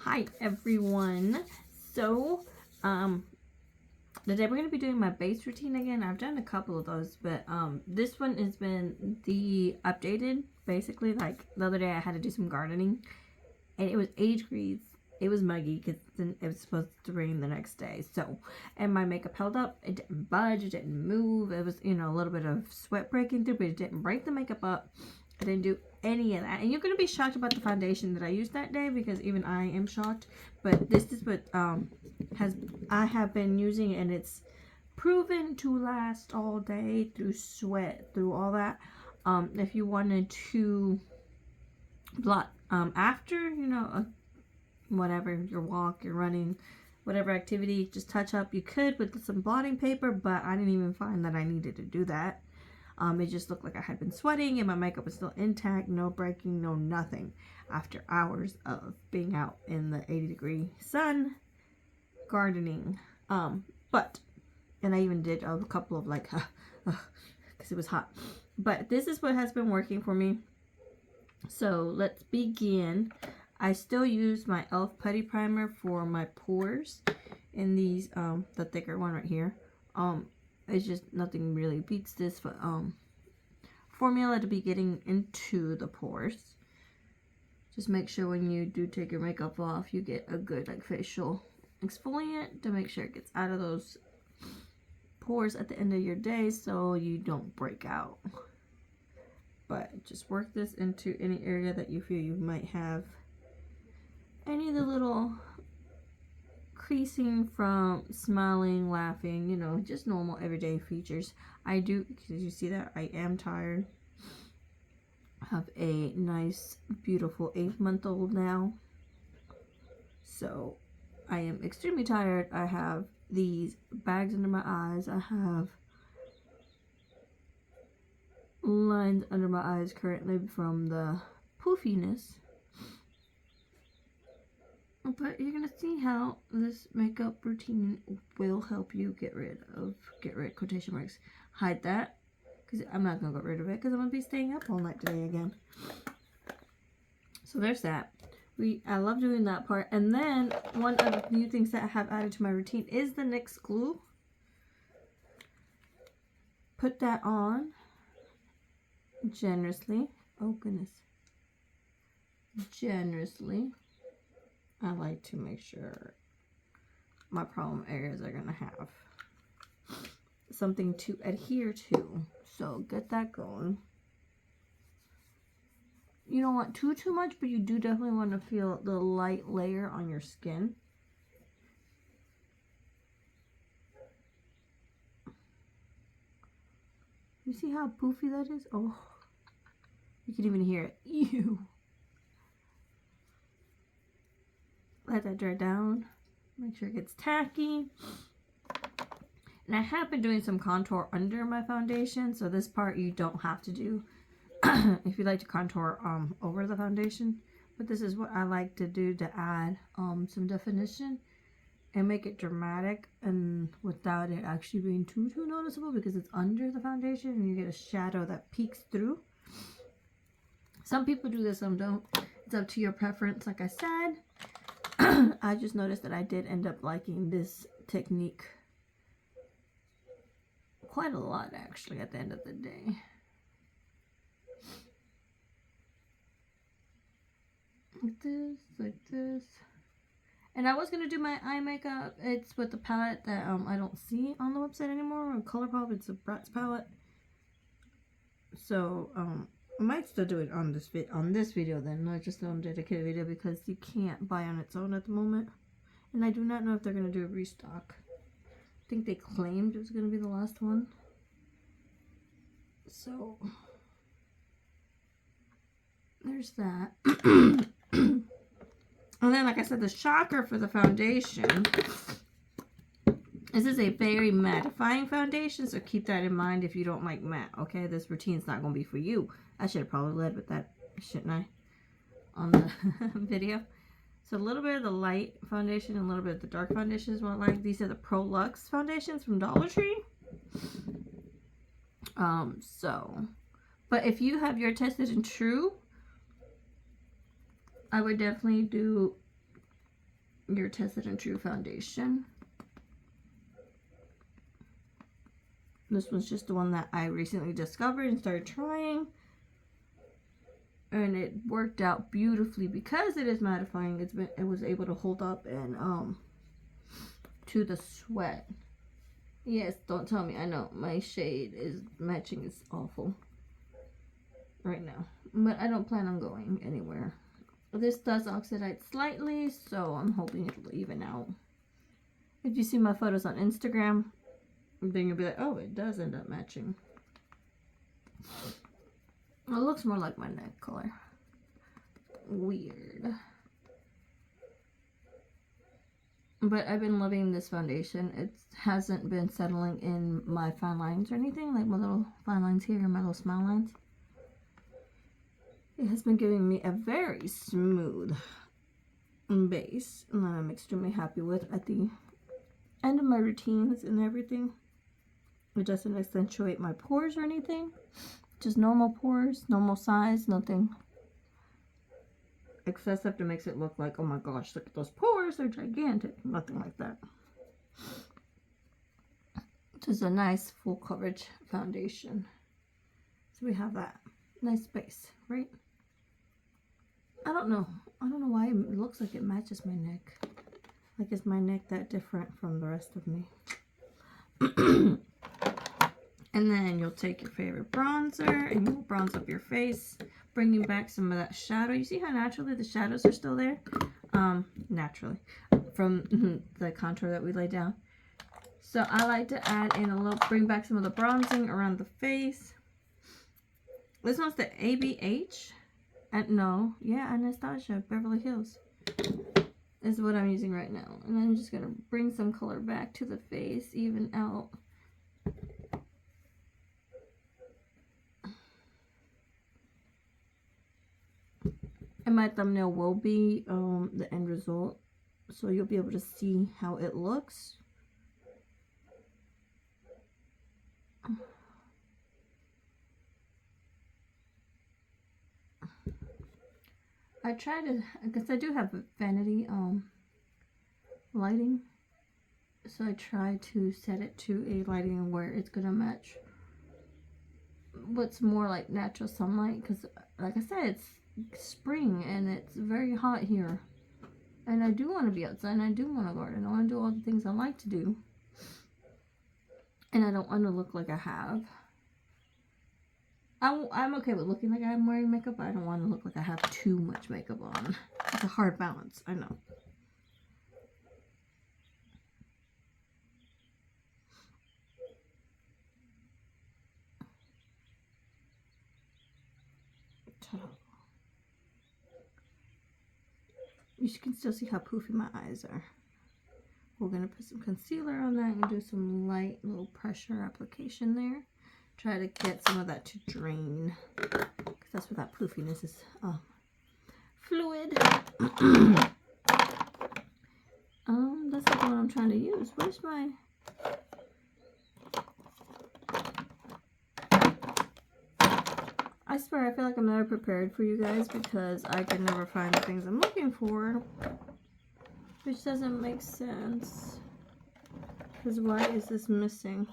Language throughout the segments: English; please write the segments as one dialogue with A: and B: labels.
A: Hi everyone. So today we're going to be doing my base routine again. I've done a couple of those, but this one has been the updated. Basically, like the other day I had to do some gardening and it was 80 degrees. It was muggy because it was supposed to rain the next day. So, and my makeup held up. It didn't budge. It didn't move. It was, a little bit of sweat breaking through, but it didn't break the makeup up. I didn't do any of that. And you're going to be shocked about the foundation that I used that day because even I am shocked. But this is what I have been using, and it's proven to last all day through sweat, through all that. If you wanted to blot after, whatever, your walk, your running, whatever activity, just touch up, you could with some blotting paper, but I didn't even find that I needed to do that. It just looked like I had been sweating and my makeup was still intact, no breaking, no nothing, after hours of being out in the 80-degree sun gardening. And I even did a couple of like because it was hot, but this is what has been working for me. So let's begin. I still use my e.l.f. putty primer for my pores in these the thicker one right here. It's just nothing really beats this formula to be getting into the pores. Just make sure when you do take your makeup off, you get a good like facial exfoliant to make sure it gets out of those pores at the end of your day so you don't break out. But just work this into any area that you feel you might have any of the little creasing from smiling, laughing, just normal everyday features. I do, because you see that I am tired. I have a nice, beautiful 8-month-old now. So I am extremely tired. I have these bags under my eyes. I have lines under my eyes currently from the poofiness. But you're gonna see how this makeup routine will help you get rid quotation marks, hide that, because I'm not gonna get rid of it because I'm gonna be staying up all night today again. So there's that. I love doing that part. And then one of the new things that I have added to my routine is the NYX glue. Put that on generously. Oh goodness. Generously. I like to make sure my problem areas are going to have something to adhere to. So get that going. You don't want too much, but you do definitely want to feel the light layer on your skin. You see how poofy that is? Oh, you can even hear it. Ew. Let that dry down. Make sure it gets tacky. And I have been doing some contour under my foundation, so this part you don't have to do if you like to contour over the foundation. But this is what I like to do to add some definition and make it dramatic and without it actually being too noticeable, because it's under the foundation and you get a shadow that peeks through. Some people do this, some don't. It's up to your preference, like I said. I just noticed that I did end up liking this technique quite a lot, actually, at the end of the day. Like this, like this. And I was going to do my eye makeup. It's with the palette that I don't see on the website anymore. On Coulourpop, it's a Bratz palette. So, I might still do it on this video then, not just on a dedicated video, because you can't buy on its own at the moment. And I do not know if they're going to do a restock. I think they claimed it was going to be the last one. So, there's that. And then, like I said, the shocker for the foundation. This is a very mattifying foundation, so keep that in mind if you don't like matte, okay? This routine's not going to be for you. I should have probably led with that, shouldn't I? On the video. So a little bit of the light foundation and a little bit of the dark foundation is what I like. These are the Prolux foundations from Dollar Tree. But if you have your tested and true, I would definitely do your Tested and True foundation. This was just the one that I recently discovered and started trying. And it worked out beautifully because it is mattifying. It was able to hold up and to the sweat. Yes, don't tell me. I know my shade is matching is awful right now, but I don't plan on going anywhere. This does oxidize slightly, so I'm hoping it'll even out. If you see my photos on Instagram, then you'll be like, oh, it does end up matching. It looks more like my neck color. Weird. But I've been loving this foundation. It hasn't been settling in my fine lines or anything, like my little fine lines here and my little smile lines. It has been giving me a very smooth base, and that I'm extremely happy with at the end of my routines and everything. It doesn't accentuate my pores or anything. Just normal pores, normal size, nothing excessive to makes it look like, oh my gosh, look at those pores, they're gigantic. Nothing like that. Just a nice full coverage foundation. So we have that nice base, right? I don't know why it looks like it matches my neck. Like, is my neck that different from the rest of me? And then you'll take your favorite bronzer and you'll bronze up your face, bringing back some of that shadow. You see how naturally the shadows are still there? Naturally, from the contour that we laid down. So I like to add in a little, bring back some of the bronzing around the face. This one's the ABH. Anastasia, Beverly Hills is what I'm using right now. And I'm just going to bring some color back to the face, even out. And my thumbnail will be the end result, so you'll be able to see how it looks. I try to, because I do have vanity lighting, so I try to set it to a lighting where it's gonna match what's more like natural sunlight, because like I said, it's spring and it's very hot here, and I do want to be outside and I do want to garden. I want to do all the things I like to do, and I don't want to look like I have. I'm okay with looking like I'm wearing makeup, but I don't want to look like I have too much makeup on. It's a hard balance, I know. Ta-da. You can still see how poofy my eyes are. We're going to put some concealer on that and do some light little pressure application there. Try to get some of that to drain, because that's what that poofiness is. Fluid. That's not the one I'm trying to use. Where's my... I swear, I feel like I'm never prepared for you guys, because I can never find the things I'm looking for, which doesn't make sense. Because why is this missing?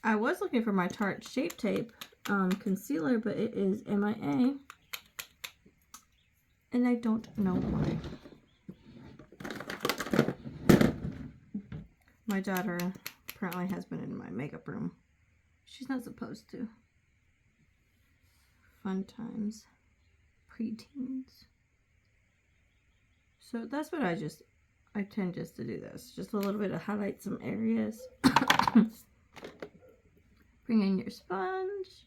A: I was looking for my Tarte Shape Tape concealer, but it is MIA, and I don't know why. My daughter apparently has been in my makeup room. She's not supposed to. Fun times. Preteens. So that's what I tend just to do this. Just a little bit to highlight some areas. Bring in your sponge.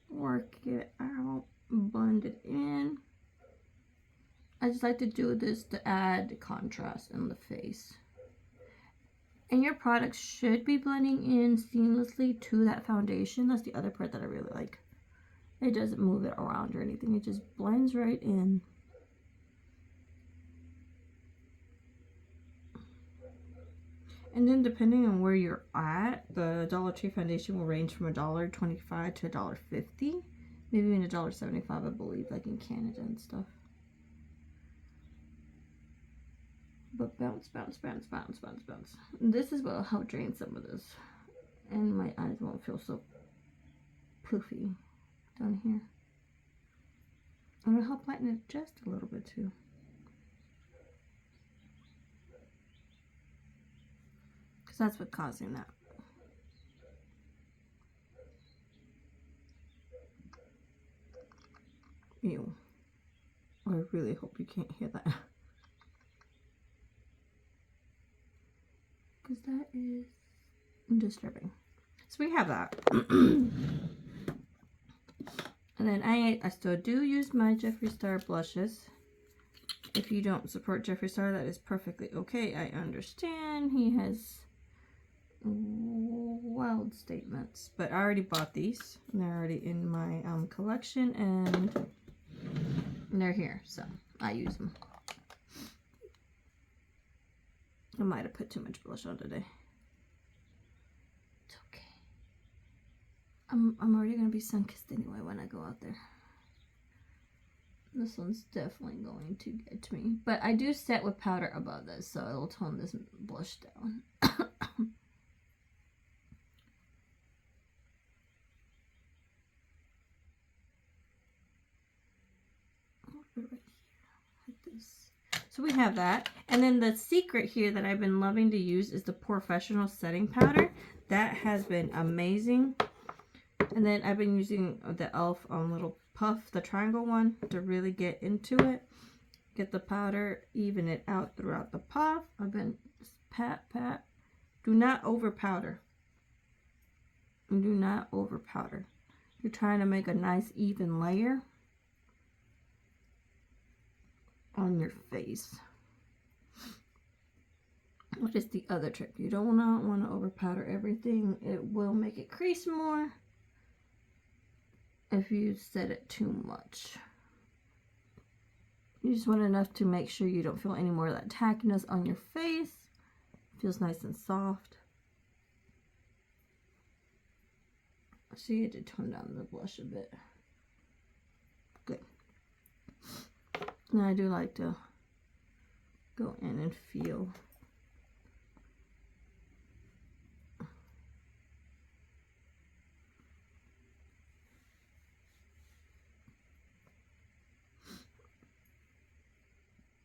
A: Work it out. Blend it in. I just like to do this to add contrast in the face. And your product should be blending in seamlessly to that foundation. That's the other part that I really like. It doesn't move it around or anything. It just blends right in. And then depending on where you're at, the Dollar Tree foundation will range from $1.25 to $1.50. Maybe even $1.75, I believe, like in Canada and stuff. But bounce, bounce, bounce, bounce, bounce, bounce. This is what will help drain some of this. And my eyes won't feel so poofy down here. And it'll help lighten it just a little bit too. Because that's what's causing that. Ew. I really hope you can't hear that. Because that is disturbing. So we have that. And then I still do use my Jeffree Star blushes. If you don't support Jeffree Star, that is perfectly okay. I understand. He has wild statements. But I already bought these. And they're already in my collection. And they're here. So I use them. I might have put too much blush on today. It's okay. I'm already going to be sun-kissed anyway when I go out there. This one's definitely going to get me. But I do set with powder above this, so it'll tone this blush down. Right here, like this. So we have that. And then the secret here that I've been loving to use is the Porefessional setting powder. That has been amazing. And then I've been using the e.l.f. little puff, the triangle one, to really get into it. Get the powder, even it out throughout the puff. I've been just pat, pat. Do not over powder. Do not over powder. You're trying to make a nice even layer on your face. What is the other trick? You don't want to over powder everything. It will make it crease more if you set it too much. You just want enough to make sure you don't feel any more of that tackiness on your face. It feels nice and soft. See, it did tone down the blush a bit. Good. Now I do like to go in and feel.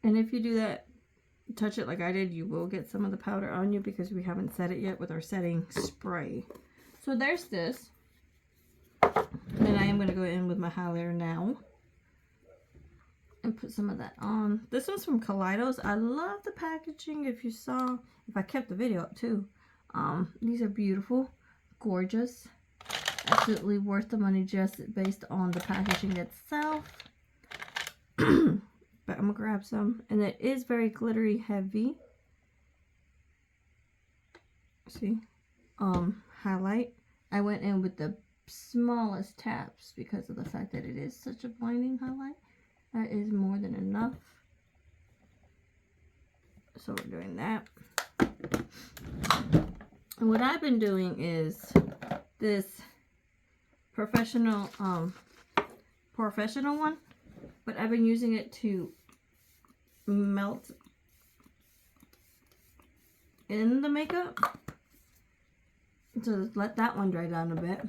A: And if you do that, touch it like I did, you will get some of the powder on you because we haven't set it yet with our setting spray. So there's this. And I am going to go in with my highlighter now and put some of that on. This one's from Kaleidos. I love the packaging. If you saw, if I kept the video up too. These are beautiful, gorgeous, absolutely worth the money just based on the packaging itself. But I'm gonna grab some, and it is very glittery heavy. See, highlight. I went in with the smallest taps because of the fact that it is such a blinding highlight. That is more than enough. So we're doing that. And what I've been doing is this Porefessional one, but I've been using it to melt in the makeup. So let that one dry down a bit.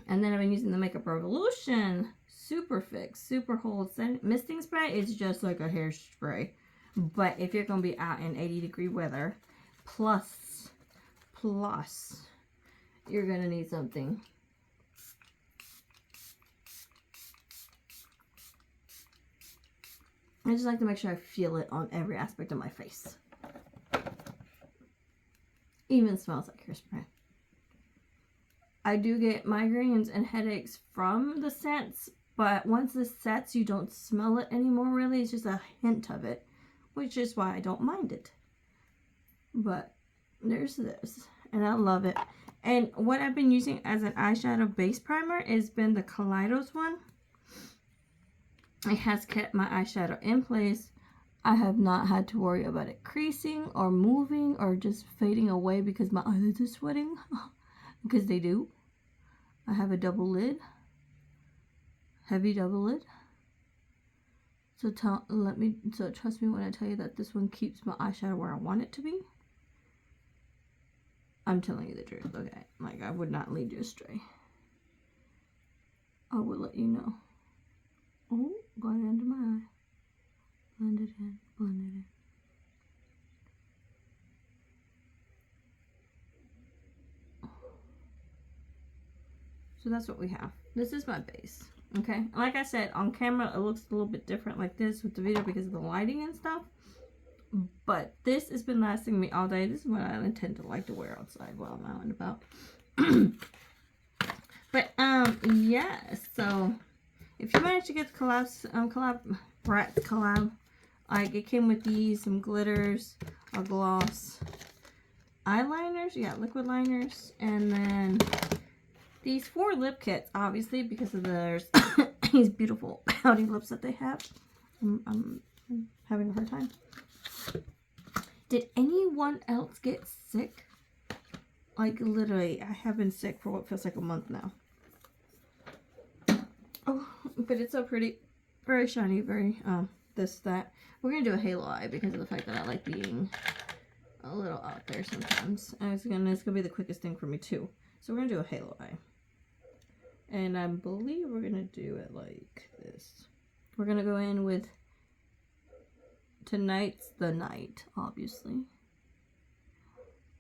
A: And then I've been using the Makeup Revolution Superfix Super Hold Misting Spray. It's just like a hairspray. But if you're going to be out in 80-degree weather, plus, you're going to need something. I just like to make sure I feel it on every aspect of my face. Even smells like hairspray. I do get migraines and headaches from the scents, but once this sets, you don't smell it anymore, really. It's just a hint of it, which is why I don't mind it. But there's this, and I love it. And what I've been using as an eyeshadow base primer has been the Kaleidos one. It has kept my eyeshadow in place. I have not had to worry about it creasing or moving or just fading away because my eyelids are sweating. Because they do. I have a double lid. Heavy double lid. So trust me when I tell you that this one keeps my eyeshadow where I want it to be. I'm telling you the truth, okay? Like, I would not lead you astray. I will let you know. Oh, got it under my eye. Blend it in, blend it in. So that's what we have. This is my base, okay? Like I said, on camera it looks a little bit different like this with the video because of the lighting and stuff. But this has been lasting me all day. This is what I intend to like to wear outside while I'm out and about. But yeah, so if you managed to get the Coulourpop Bratz collab, like it came with these, some glitters, a gloss, eyeliners, yeah, liquid liners, and then these 4 lip kits, obviously, because of these beautiful pouty lips that they have. I'm having a hard time. Did anyone else get sick? Like, literally, I have been sick for what feels like a month now. Oh, but it's so pretty. Very shiny, very, that. We're going to do a halo eye because of the fact that I like being a little out there sometimes. And it's gonna be the quickest thing for me, too. So we're going to do a halo eye. And I believe we're going to do it like this. We're going to go in with Tonight's the Night, obviously.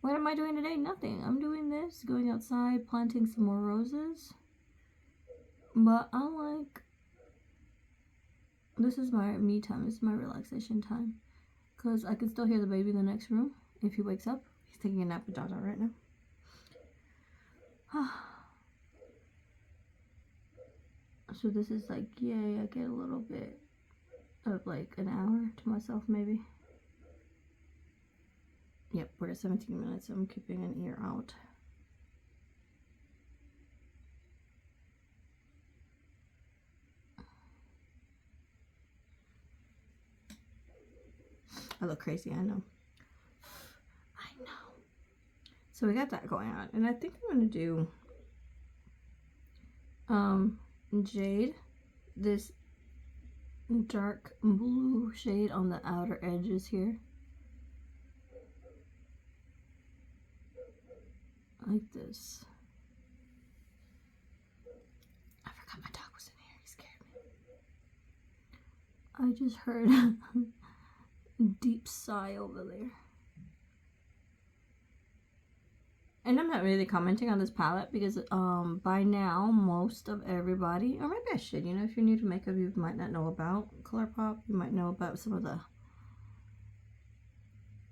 A: What am I doing today? Nothing. I'm doing this, going outside, planting some more roses. But I like, this is my me time, this is my relaxation time. Because I can still hear the baby in the next room if he wakes up. He's taking a nap with Dada right now. So this is like, yay, I get a little bit of like an hour to myself maybe. Yep, we're at 17 minutes, so I'm keeping an ear out. I look crazy, I know. I know. So we got that going on, and I think I'm gonna do Jade, this dark blue shade on the outer edges here. Like this. I forgot my dog was in here. He scared me. I just heard a deep sigh over there. And I'm not really commenting on this palette because by now most of everybody, or maybe I should, you know, if you're new to makeup, you might not know about Coulourpop. You might know about some of the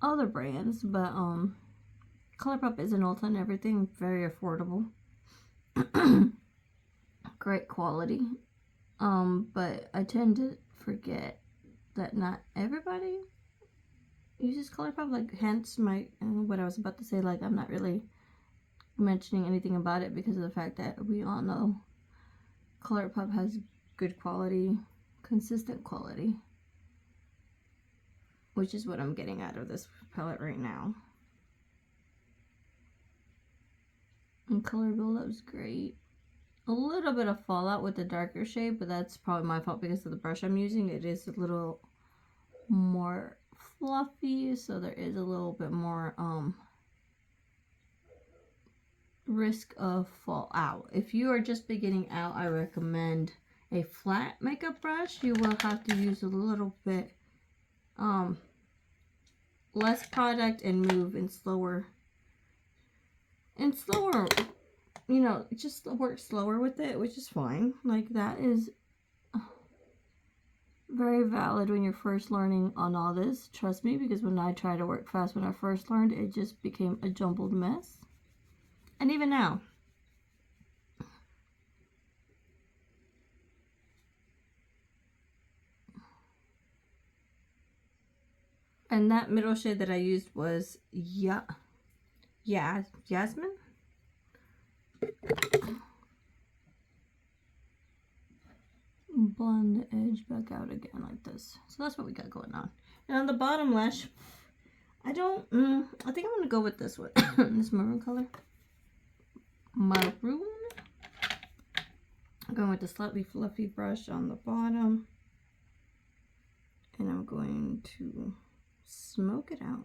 A: other brands, but Coulourpop is an Ulta and everything, very affordable. Great quality. But I tend to forget that not everybody uses Coulourpop, like hence my what I was about to say, like I'm not really mentioning anything about it because of the fact that we all know Coulourpop has good quality, consistent quality, which is what I'm getting out of this palette right now. And color build-up's great. A little bit of fallout with the darker shade, but that's probably my fault because of the brush I'm using. It is a little more fluffy, so there is a little bit more risk of fallout. If you are just beginning out, I recommend a flat makeup brush. You will have to use a little bit less product and move in slower, you know, just work slower with it, which is fine. Like, that is very valid when you're first learning on all this. Trust me, because when I tried to work fast when I first learned, it just became a jumbled mess. And even now. And that middle shade that I used was Jasmine. blend the edge back out again like this. So that's what we got going on. And on the bottom lash, I think I'm going to go with this one. This maroon color. Maroon. I'm going with the slightly fluffy brush on the bottom. And I'm going to smoke it out.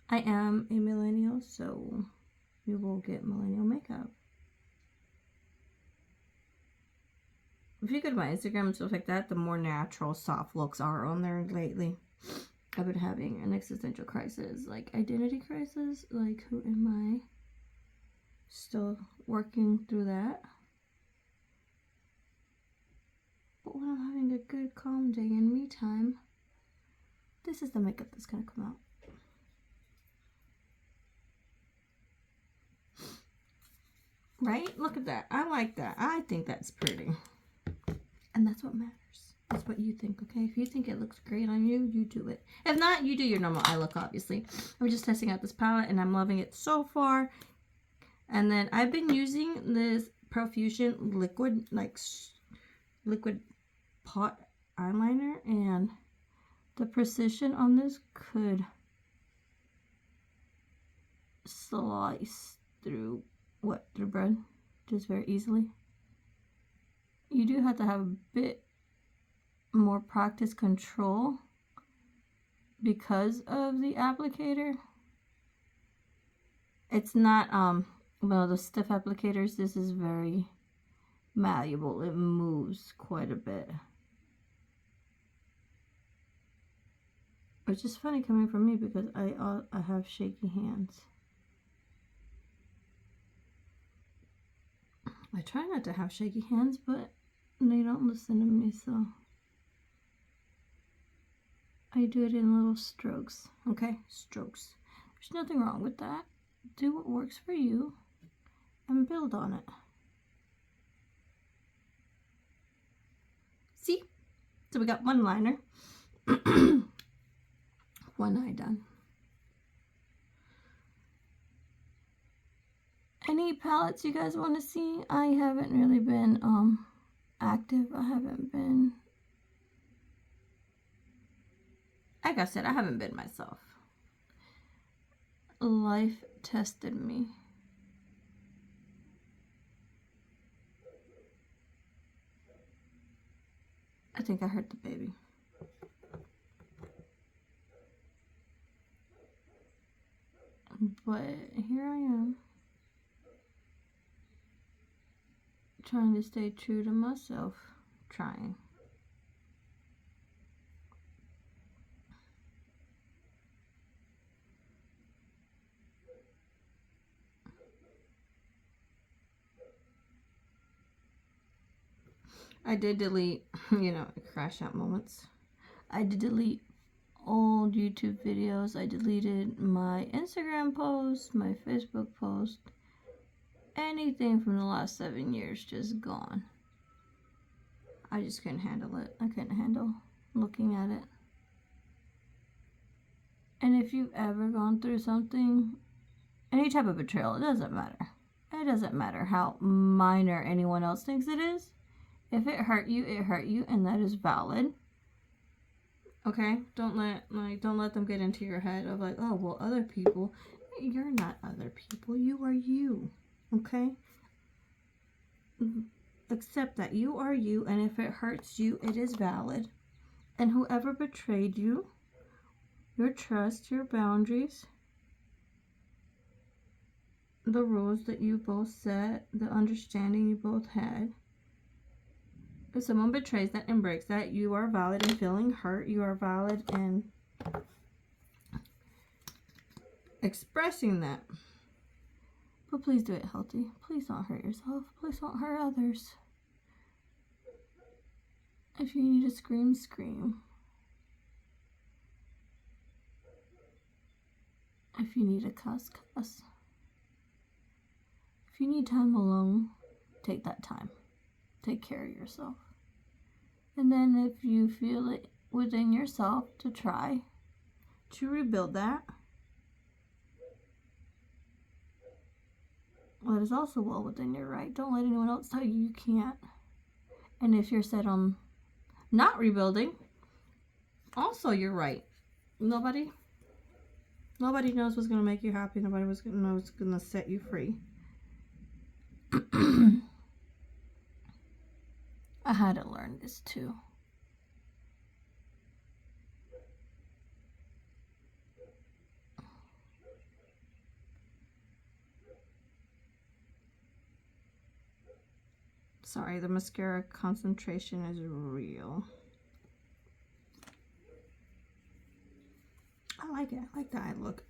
A: I am a millennial, so you will get millennial makeup. If you go to my Instagram and stuff like that, the more natural, soft looks are on there lately. I've been having an existential crisis, like identity crisis, like who am I? Still working through that. But when I'm having a good, calm day and me time, this is the makeup that's gonna come out. Right? Look at that. I like that. I think that's pretty. And that's what matters. That's what you think, okay? If you think it looks great on you, you do it. If not, you do your normal eye look, obviously. I'm just testing out this palette, and I'm loving it so far. And then I've been using this Profusion liquid, like liquid pot eyeliner, and the precision on this could slice through bread just very easily. You do have to have a bit more practice control because of the applicator. It's not well, the stiff applicators, this is very malleable. It moves quite a bit, which is funny coming from me because I have shaky hands. I try not to have shaky hands, but they don't listen to me, so I do it in little strokes, okay? Strokes. There's nothing wrong with that. Do what works for you and build on it. See? So we got one liner. One eye done. Any palettes you guys want to see? I haven't really been active. I haven't been, like I said, I haven't been myself. Life tested me. I think I hurt the baby. But here I am, trying to stay true to myself, trying. I did delete, crash out moments. I did delete old YouTube videos. I deleted my Instagram post, my Facebook post. Anything from the last 7 years just gone. I just couldn't handle it. I couldn't handle looking at it. And if you've ever gone through something, any type of betrayal, it doesn't matter. It doesn't matter how minor anyone else thinks it is. If it hurt you, and that is valid. Okay? Don't let them get into your head of like, oh, well, other people. You're not other people. You are you. Okay? Accept that you are you, and if it hurts you, it is valid. And whoever betrayed you, your trust, your boundaries, the rules that you both set, the understanding you both had, if someone betrays that and breaks that, you are valid in feeling hurt. You are valid in expressing that. But please do it healthy. Please don't hurt yourself. Please don't hurt others. If you need to scream, scream. If you need to cuss, cuss. If you need time alone, take that time. Take care of yourself. And then if you feel it within yourself to try to rebuild that, that is also well within your right. Don't let anyone else tell you you can't. And if you're set on not rebuilding, also you're right. Nobody knows what's going to make you happy. Nobody knows what's going to set you free. I had to learn this too. Sorry, the mascara concentration is real. I like it. I like the eye look.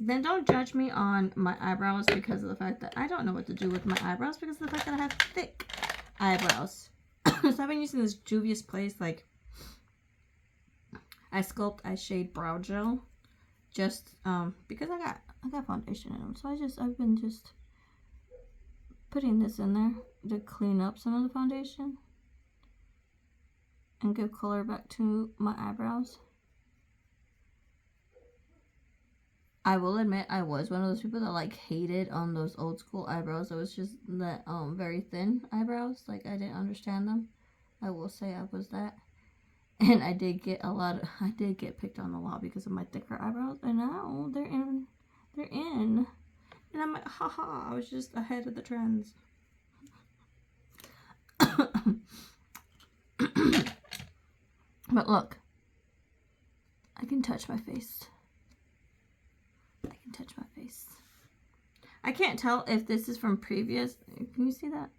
A: Then don't judge me on my eyebrows because of the fact that I don't know what to do with my eyebrows because of the fact that I have thick eyebrows. So I've been using this Juvia's Place, like, I sculpt, I shade brow gel, just because I got foundation in them. So I've been just putting this in there to clean up some of the foundation and give color back to my eyebrows. I will admit I was one of those people that like hated on those old school eyebrows. It was just that very thin eyebrows. Like I didn't understand them. I will say I was that. And I did get picked on a lot because of my thicker eyebrows. And now they're in. And I'm like, haha, I was just ahead of the trends. But look, I can touch my face. I can touch my face. I can't tell if this is from previous. Can you see that?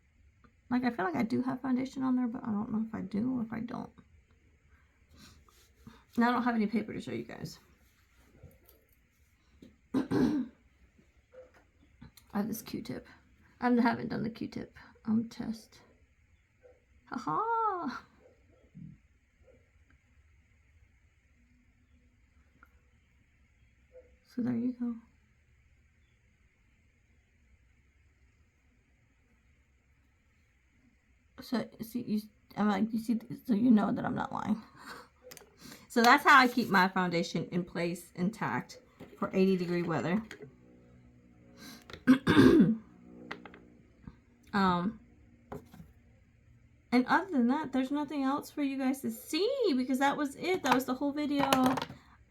A: Like, I feel like I do have foundation on there, but I don't know if I do or if I don't. Now I don't have any paper to show you guys. I have this Q-tip. I haven't done the Q-tip test. Haha! So there you go. So see, you see, so you know that I'm not lying. So that's how I keep my foundation in place, intact, for 80-degree weather. And other than that, there's nothing else for you guys to see because that was it. That was the whole video.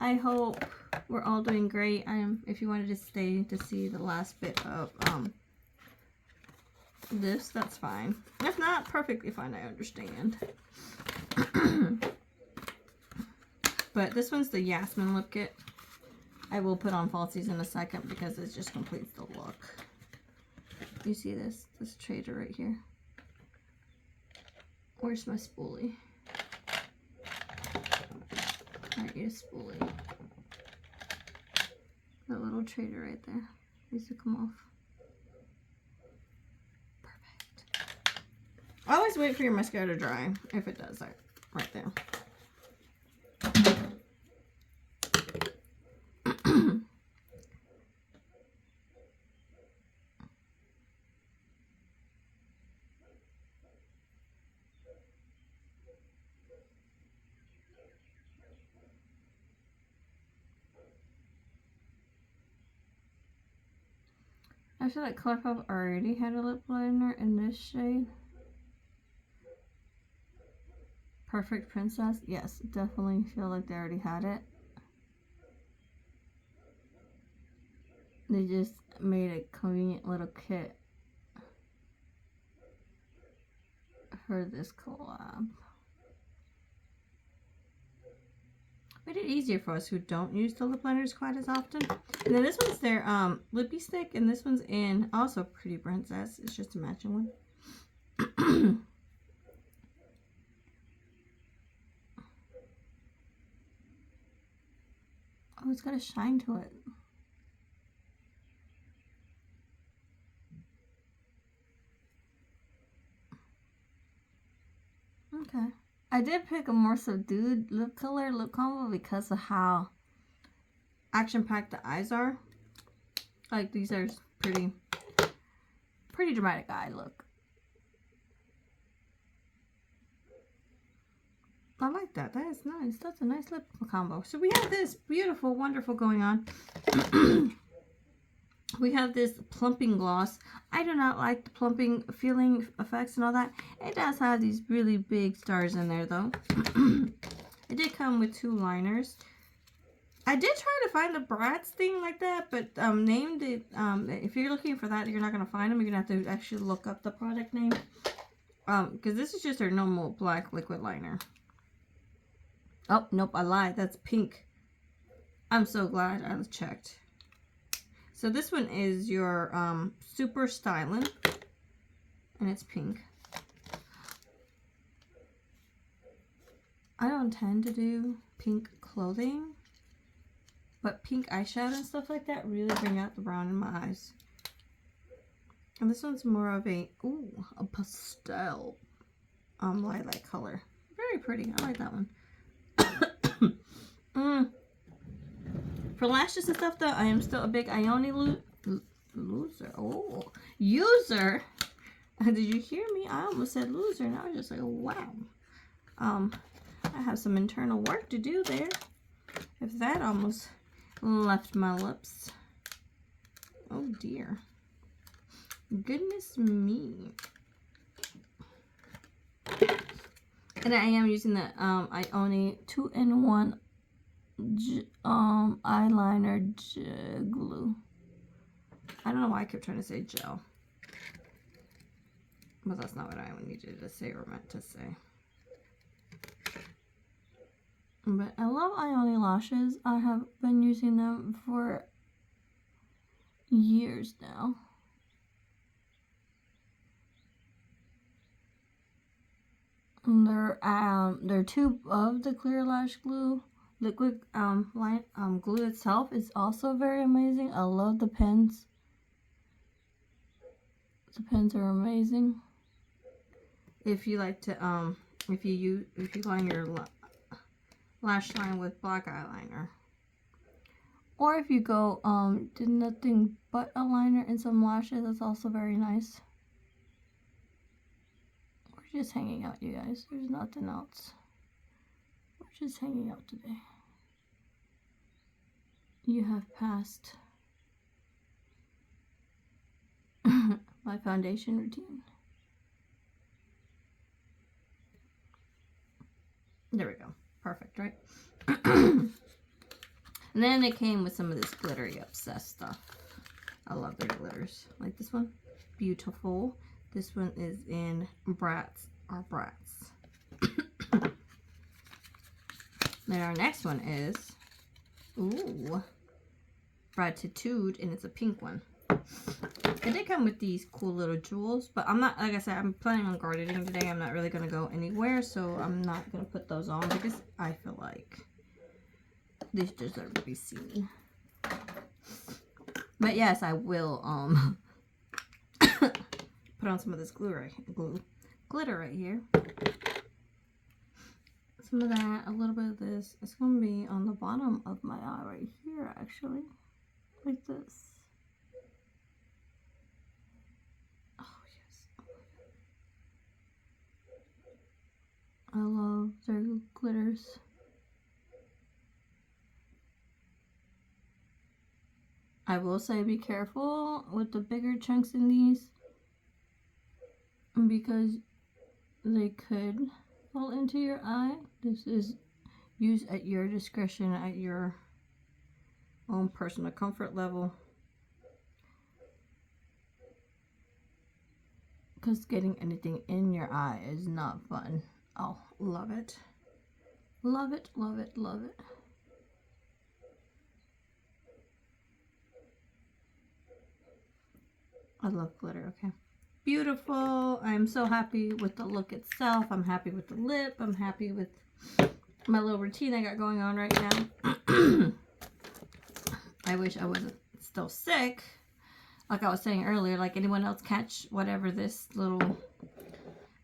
A: I hope we're all doing great. If you wanted to stay to see the last bit of this, that's fine. If not, perfectly fine. I understand. But this one's the Yasmin lip kit. I will put on falsies in a second because it just completes the look. You see this trader right here? Where's my spoolie? I need a spoolie. That little trader right there needs to come off. Perfect. I always wait for your mascara to dry, if it does, like right there. I feel like Coulourpop already had a lip liner in this shade. Perfect Princess. Yes, definitely feel like they already had it. They just made a convenient little kit for this collab. Made it easier for us who don't use the lip liners quite as often. And then this one's their lippy stick, and this one's in also Pretty Princess. It's just a matching one. Oh, it's got a shine to it. Okay. I did pick a more subdued lip color, lip combo, because of how action-packed the eyes are. Like, these are pretty dramatic eye look. I like that. That is nice. That's a nice lip combo. So we have this beautiful, wonderful going on. we have this plumping gloss. I do not like the plumping feeling effects and all that. It does have these really big stars in there though. It did come with 2 liners. I did try to find the Bratz thing like that, but named it, if you're looking for that, you're not going to find them. You're going to have to actually look up the product name. Because this is just their normal black liquid liner. Oh, nope, I lied. That's pink. I'm so glad I checked. So this one is your Super Styling. And it's pink. I don't tend to do pink clothing. But pink eyeshadow and stuff like that really bring out the brown in my eyes. And this one's more of a pastel lilac color. Very pretty. I like that one. For lashes and stuff though, I am still a big Ioni loser. Oh, user. Did you hear me? I almost said loser and I was just like, wow. I have some internal work to do there. If that almost left my lips. Oh dear. Goodness me. And I am using the Ioni 2-in-1 eyeliner glue. I don't know why I kept trying to say gel. But that's not what I needed to say or meant to say. But I love Ioni lashes. I have been using them for years now. And they're 2 of the clear lash glue. Liquid glue itself is also very amazing. I love the pens. The pens are amazing. If you like to if you line your lash line with black eyeliner, or if you go did nothing but a liner and some lashes, that's also very nice. We're just hanging out, you guys. There's nothing else. We're just hanging out today. You have passed my foundation routine. There we go. Perfect, right? And then it came with some of this glittery obsessed stuff. I love their glitters. Like this one. Beautiful. This one is in Bratz or Bratz. Then our next one is Bratitude, and it's a pink one. It did come with these cool little jewels, but I'm not, like I said, I'm planning on gardening today. I'm not really going to go anywhere, so I'm not going to put those on because I feel like these deserve to be seen. But yes, I will put on some of this glitter right here. Some of that, a little bit of this. It's going to be on the bottom of my eye right here, actually. Like this. I love their glitters. I will say be careful with the bigger chunks in these because they could fall into your eye. This is used at your discretion, at your own personal comfort level. Because getting anything in your eye is not fun. Oh, love it. Love it, love it, love it. I love glitter, okay. Beautiful. I'm so happy with the look itself. I'm happy with the lip. I'm happy with my little routine I got going on right now. I wish I wasn't still sick. Like I was saying earlier, like anyone else catch whatever this little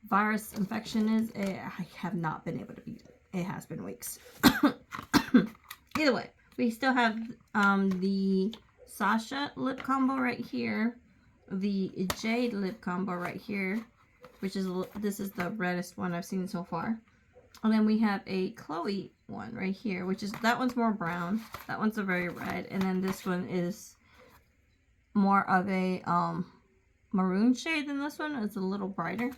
A: virus infection is, I have not been able to beat it. It has been weeks. Either way, we still have the Sasha lip combo right here, the Jade lip combo right here, which is, this is the reddest one I've seen so far. And then we have a Chloe one right here, which is, that one's more brown. That one's a very red. And then this one is more of a maroon shade than this one. It's a little brighter.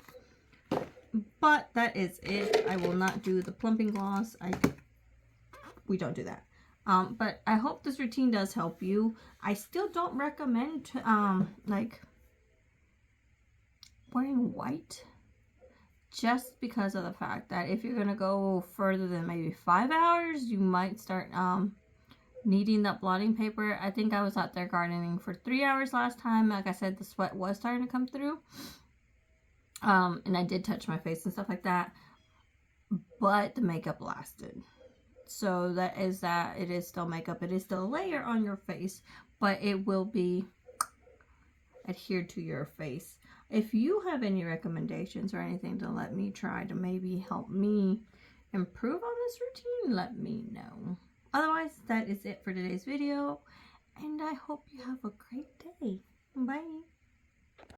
A: But that is it. I will not do the plumping gloss. We don't do that. But I hope this routine does help you. I still don't recommend like wearing white, just because of the fact that if you're gonna go further than maybe 5 hours, you might start needing that blotting paper. I think I was out there gardening for 3 hours last time. Like I said, the sweat was starting to come through. And I did touch my face and stuff like that, but the makeup lasted. So that is that. It is still makeup. It is still a layer on your face, but it will be adhered to your face. If you have any recommendations or anything to let me try to maybe help me improve on this routine, let me know. Otherwise, that is it for today's video, and I hope you have a great day. Bye.